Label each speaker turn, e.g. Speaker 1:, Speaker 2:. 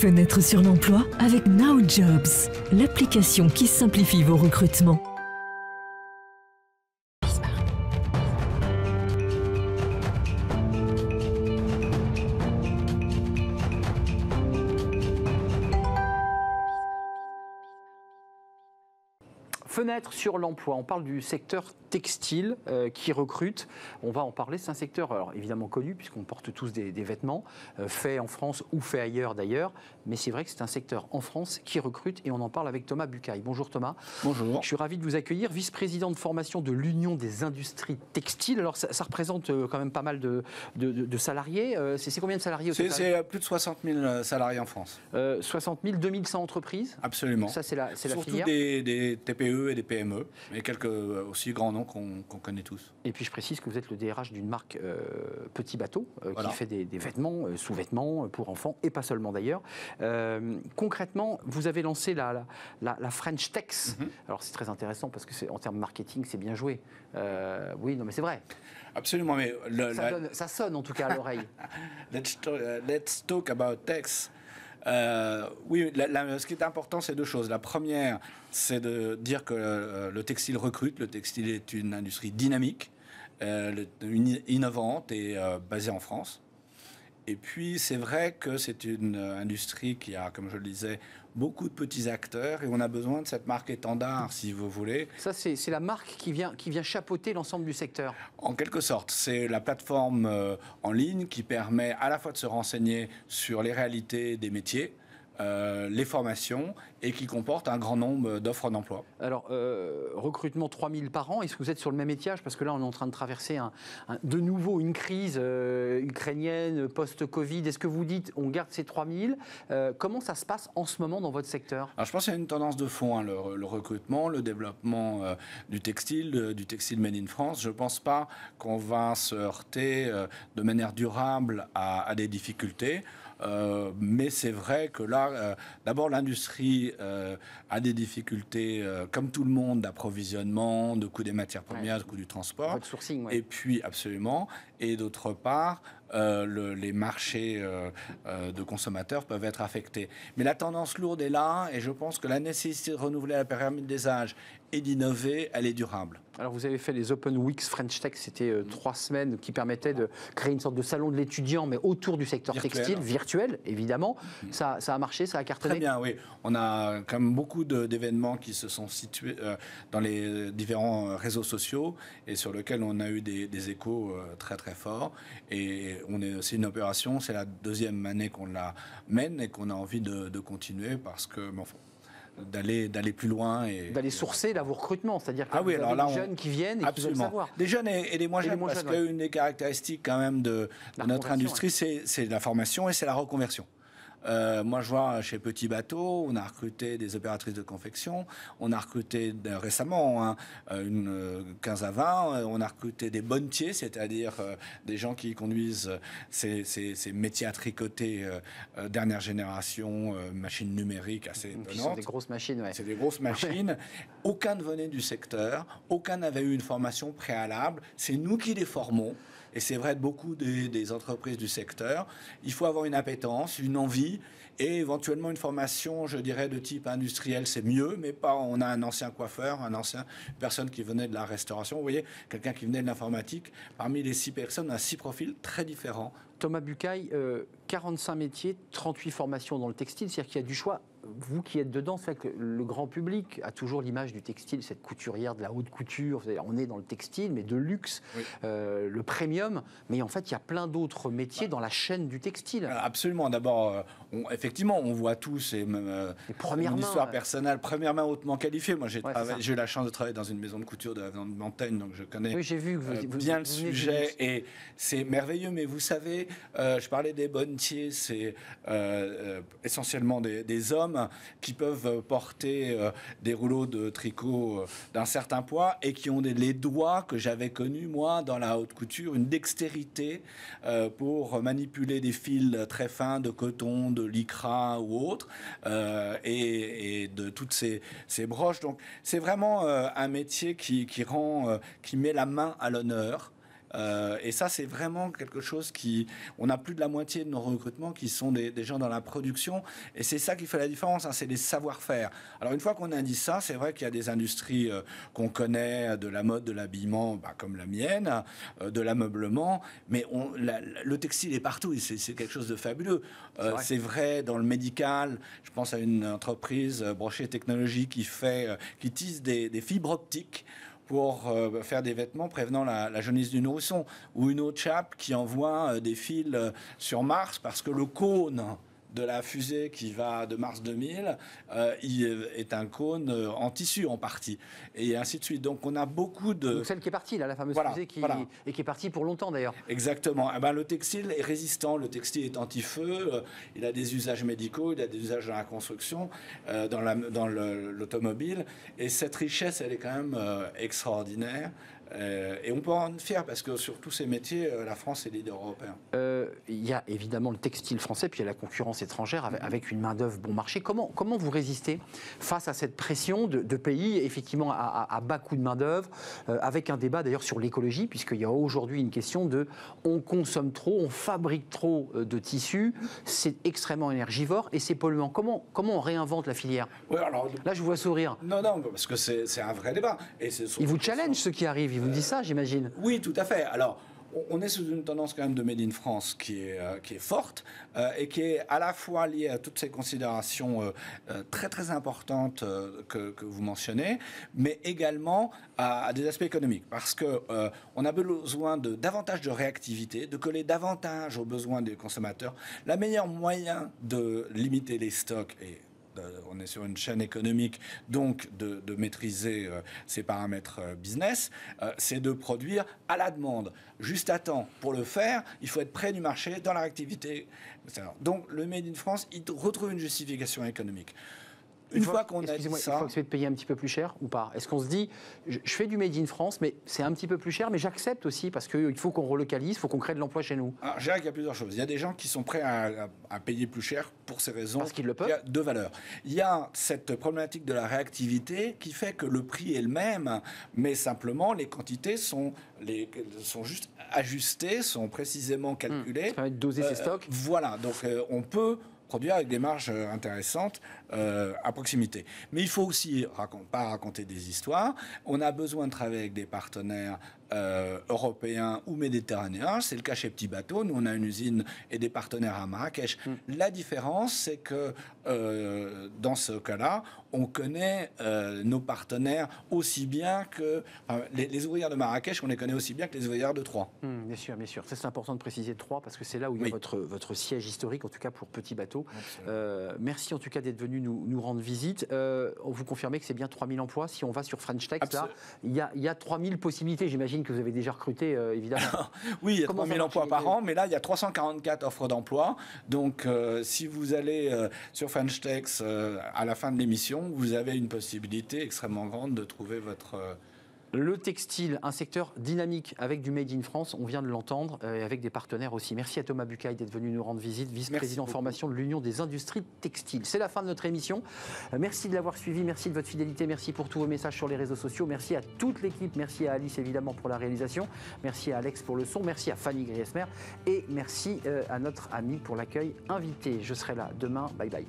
Speaker 1: Fenêtre sur l'emploi avec Now Jobs, l'application qui simplifie vos recrutements.
Speaker 2: Fenêtre sur l'emploi, on parle du secteur textile qui recrute. On va en parler, c'est un secteur alors, évidemment connu puisqu'on porte tous des vêtements faits en France ou faits ailleurs d'ailleurs. Mais c'est vrai que c'est un secteur en France qui recrute et on en parle avec Thomas Bucaille. Bonjour Thomas.
Speaker 3: Bonjour.
Speaker 2: Je suis ravi de vous accueillir, vice-président de formation de l'Union des industries textiles. Alors ça représente quand même pas mal de salariés. C'est combien de salariés au total ?
Speaker 3: C'est plus de 60 000 salariés en France.
Speaker 2: 60 000, 2100 entreprises.
Speaker 3: Absolument.
Speaker 2: Ça c'est la filière.
Speaker 3: Surtout des TPE et des PME, mais quelques aussi grands noms qu'on connaît tous.
Speaker 2: Et puis je précise que vous êtes le DRH d'une marque Petit Bateau
Speaker 3: Voilà.
Speaker 2: qui fait des vêtements, sous-vêtements pour enfants et pas seulement d'ailleurs. Concrètement, vous avez lancé la French Tex. Alors c'est très intéressant parce que en termes marketing, c'est bien joué. Oui, non mais c'est vrai.
Speaker 3: Absolument, mais
Speaker 2: Ça sonne en tout cas à l'oreille.
Speaker 3: Let's talk about Tex. Oui, ce qui est important, c'est deux choses. La première, c'est de dire que le textile recrute. Le textile est une industrie dynamique, innovante et basée en France. Et puis, c'est vrai que c'est une industrie qui a, comme je le disais, beaucoup de petits acteurs et on a besoin de cette marque étendard, si vous voulez.
Speaker 2: Ça, c'est la marque qui vient chapeauter l'ensemble du secteur.
Speaker 3: En quelque sorte, c'est la plateforme en ligne qui permet à la fois de se renseigner sur les réalités des métiers, les formations et qui comporte un grand nombre d'offres d'emploi.
Speaker 2: Alors, recrutement 3000 par an, est-ce que vous êtes sur le même étiage ? Parce que là, on est en train de traverser de nouveau une crise ukrainienne, post-Covid. Est-ce que vous dites, on garde ces 3000 ? Comment ça se passe en ce moment dans votre secteur ?
Speaker 3: Alors, je pense qu'il y a une tendance de fond, hein, le recrutement, le développement du textile made in France. Je ne pense pas qu'on va se heurter de manière durable à des difficultés. Mais c'est vrai que là, d'abord, l'industrie a des difficultés, comme tout le monde, d'approvisionnement, de coût des matières premières, de coût du transport.
Speaker 2: Votre sourcing, ouais.
Speaker 3: Et puis, absolument. Et d'autre part, les marchés de consommateurs peuvent être affectés. Mais la tendance lourde est là, et je pense que la nécessité de renouveler la pyramide des âges et d'innover, elle est durable.
Speaker 2: Alors vous avez fait les Open Weeks French Tech, c'était 3 semaines qui permettaient de créer une sorte de salon de l'étudiant, mais autour du secteur textile, virtuel évidemment. Ça a marché, ça a cartonné.
Speaker 3: Très bien, oui. On a quand même beaucoup d'événements qui se sont situés dans les différents réseaux sociaux et sur lesquels on a eu des échos très très forts. Et c'est une opération, c'est la 2e année qu'on la mène et qu'on a envie de continuer parce que... d'aller plus loin et
Speaker 2: d'aller sourcer vos recrutements, c'est-à-dire que
Speaker 3: oui,
Speaker 2: vous avez des jeunes qui viennent et qui veulent savoir.
Speaker 3: Des jeunes et des moins jeunes, parce qu'une des caractéristiques quand même de notre industrie, c'est la formation et c'est la reconversion. Moi, je vois chez Petit Bateau, on a recruté des opératrices de confection, on a recruté récemment, une 15 à 20, on a recruté des bonnetiers, c'est-à-dire des gens qui conduisent ces métiers à tricoter dernière génération, machines numériques assez étonnantes.
Speaker 2: Ce sont des grosses machines, ouais.
Speaker 3: C'est des grosses machines. Aucun ne venait du secteur, aucun n'avait eu une formation préalable. C'est nous qui les formons. Et c'est vrai de beaucoup des entreprises du secteur. Il faut avoir une appétence, une envie et éventuellement une formation, je dirais, de type industriel, c'est mieux, mais pas. On a un ancien coiffeur, une personne qui venait de la restauration. Vous voyez, quelqu'un qui venait de l'informatique. Parmi les 6 personnes, on a 6 profils très différents.
Speaker 2: Thomas Bucaille, 45 métiers, 38 formations dans le textile, c'est-à-dire qu'il y a du choix. Vous qui êtes dedans, c'est vrai que le grand public a toujours l'image du textile, cette couturière de la haute couture. On est dans le textile, mais de luxe, oui. Le premium. Mais en fait, il y a plein d'autres métiers dans la chaîne du textile.
Speaker 3: Absolument. D'abord, effectivement, on voit tous, et même une histoire personnelle, première main hautement qualifiée. Moi, j'ai eu la chance de travailler dans une maison de couture de la Montagne, donc je connais
Speaker 2: j'ai vu que
Speaker 3: bien le sujet. Et c'est merveilleux. Mais vous savez, je parlais des bonnetiers, c'est essentiellement des hommes qui peuvent porter des rouleaux de tricot d'un certain poids et qui ont les doigts que j'avais connus, moi, dans la haute couture, une dextérité pour manipuler des fils très fins de coton, de lycra ou autre, et de toutes ces broches. Donc, c'est vraiment un métier qui met la main à l'honneur. Et ça, c'est vraiment quelque chose on a plus de la moitié de nos recrutements qui sont des gens dans la production. Et c'est ça qui fait la différence, hein, c'est les savoir-faire. Alors, une fois qu'on a dit ça, c'est vrai qu'il y a des industries qu'on connaît, de la mode, de l'habillement, comme la mienne, de l'ameublement, mais le textile est partout. C'est quelque chose de fabuleux. C'est vrai dans le médical. Je pense à une entreprise, Brochet Technologies, qui tisse des fibres optiques pour faire des vêtements prévenant la jaunisse du nourrisson, ou une autre chape qui envoie des fils sur Mars parce que le cône de la fusée qui va de Mars 2000 est un cône en tissu en partie, et ainsi de suite. Donc on a beaucoup de...
Speaker 2: Donc celle qui est partie, là, la fameuse fusée qui est partie pour longtemps d'ailleurs.
Speaker 3: Exactement. Le textile est résistant, le textile est anti-feu, il a des usages médicaux, il a des usages dans la construction, dans l'automobile, et cette richesse, elle est quand même extraordinaire. Et on peut en être fier parce que sur tous ces métiers, la France est leader européen.
Speaker 2: Il y a évidemment le textile français, puis il y a la concurrence étrangère avec une main-d'œuvre bon marché. Comment vous résistez face à cette pression de pays, effectivement, à bas coût de main-d'œuvre, avec un débat d'ailleurs sur l'écologie, puisqu'il y a aujourd'hui une question de on consomme trop, on fabrique trop de tissus, c'est extrêmement énergivore et c'est polluant. Comment on réinvente la filière?
Speaker 3: Alors,
Speaker 2: là, je vous vois sourire.
Speaker 3: Non, parce que c'est un vrai débat. Et
Speaker 2: ils vous challenge, ceux qui arrivent. Ils vous disent ça, j'imagine.
Speaker 3: Oui, tout à fait. Alors, on est sous une tendance quand même de Made in France qui est forte et qui est à la fois liée à toutes ces considérations très très importantes que vous mentionnez, mais également à des aspects économiques, parce que on a besoin de davantage de réactivité, de coller davantage aux besoins des consommateurs. La meilleure moyen de limiter les stocks on est sur une chaîne économique, donc de maîtriser ces paramètres business, c'est de produire à la demande, juste à temps. Pour le faire, il faut être près du marché, dans la réactivité, etc. Donc le Made in France, il retrouve une justification économique. Une fois qu'on a dit ça...
Speaker 2: Il faut accepter de payer un petit peu plus cher ou pas? Est-ce qu'on se dit, je fais du Made in France, mais c'est un petit peu plus cher, mais j'accepte aussi parce qu'il faut qu'on relocalise, il faut qu'on crée de l'emploi chez nous?
Speaker 3: Alors, je dirais qu'il y a plusieurs choses. Il y a des gens qui sont prêts à payer plus cher pour ces raisons.
Speaker 2: Parce qu'ils le peuvent.
Speaker 3: De valeur. Il y a cette problématique de la réactivité qui fait que le prix est le même, mais simplement les quantités sont juste ajustées, sont précisément calculées.
Speaker 2: Ça permet de doser ses stocks.
Speaker 3: Voilà, donc on peut produire avec des marges intéressantes à proximité. Mais il faut aussi pas raconter des histoires. On a besoin de travailler avec des partenaires européens ou méditerranéens. C'est le cas chez Petit Bateau. Nous, on a une usine et des partenaires à Marrakech. La différence, c'est que dans ce cas-là, on connaît nos partenaires aussi bien que... les ouvrières de Marrakech, on les connaît aussi bien que les ouvrières de Troyes.
Speaker 2: Bien sûr, bien sûr. C'est important de préciser Troyes parce que c'est là où il y a votre siège historique, en tout cas pour Petit Bateau. Merci en tout cas d'être venu nous rendre visite. On vous confirme que c'est bien 3000 emplois. Si on va sur French Tech, là, il y a 3000 possibilités. J'imagine que vous avez déjà recruté, évidemment.
Speaker 3: Oui, il y a 3000 emplois par an, mais là, il y a 344 offres d'emploi. Donc, si vous allez sur French Tech à la fin de l'émission, vous avez une possibilité extrêmement grande de trouver votre...
Speaker 2: Le textile, un secteur dynamique avec du Made in France, on vient de l'entendre, et avec des partenaires aussi. Merci à Thomas Bucaille d'être venu nous rendre visite, vice-président formation de l'Union des industries textiles. C'est la fin de notre émission. Merci de l'avoir suivi, merci de votre fidélité, merci pour tous vos messages sur les réseaux sociaux, merci à toute l'équipe, merci à Alice évidemment pour la réalisation, merci à Alex pour le son, merci à Fanny Griesmer et merci à notre ami pour l'accueil invité. Je serai là demain, bye bye.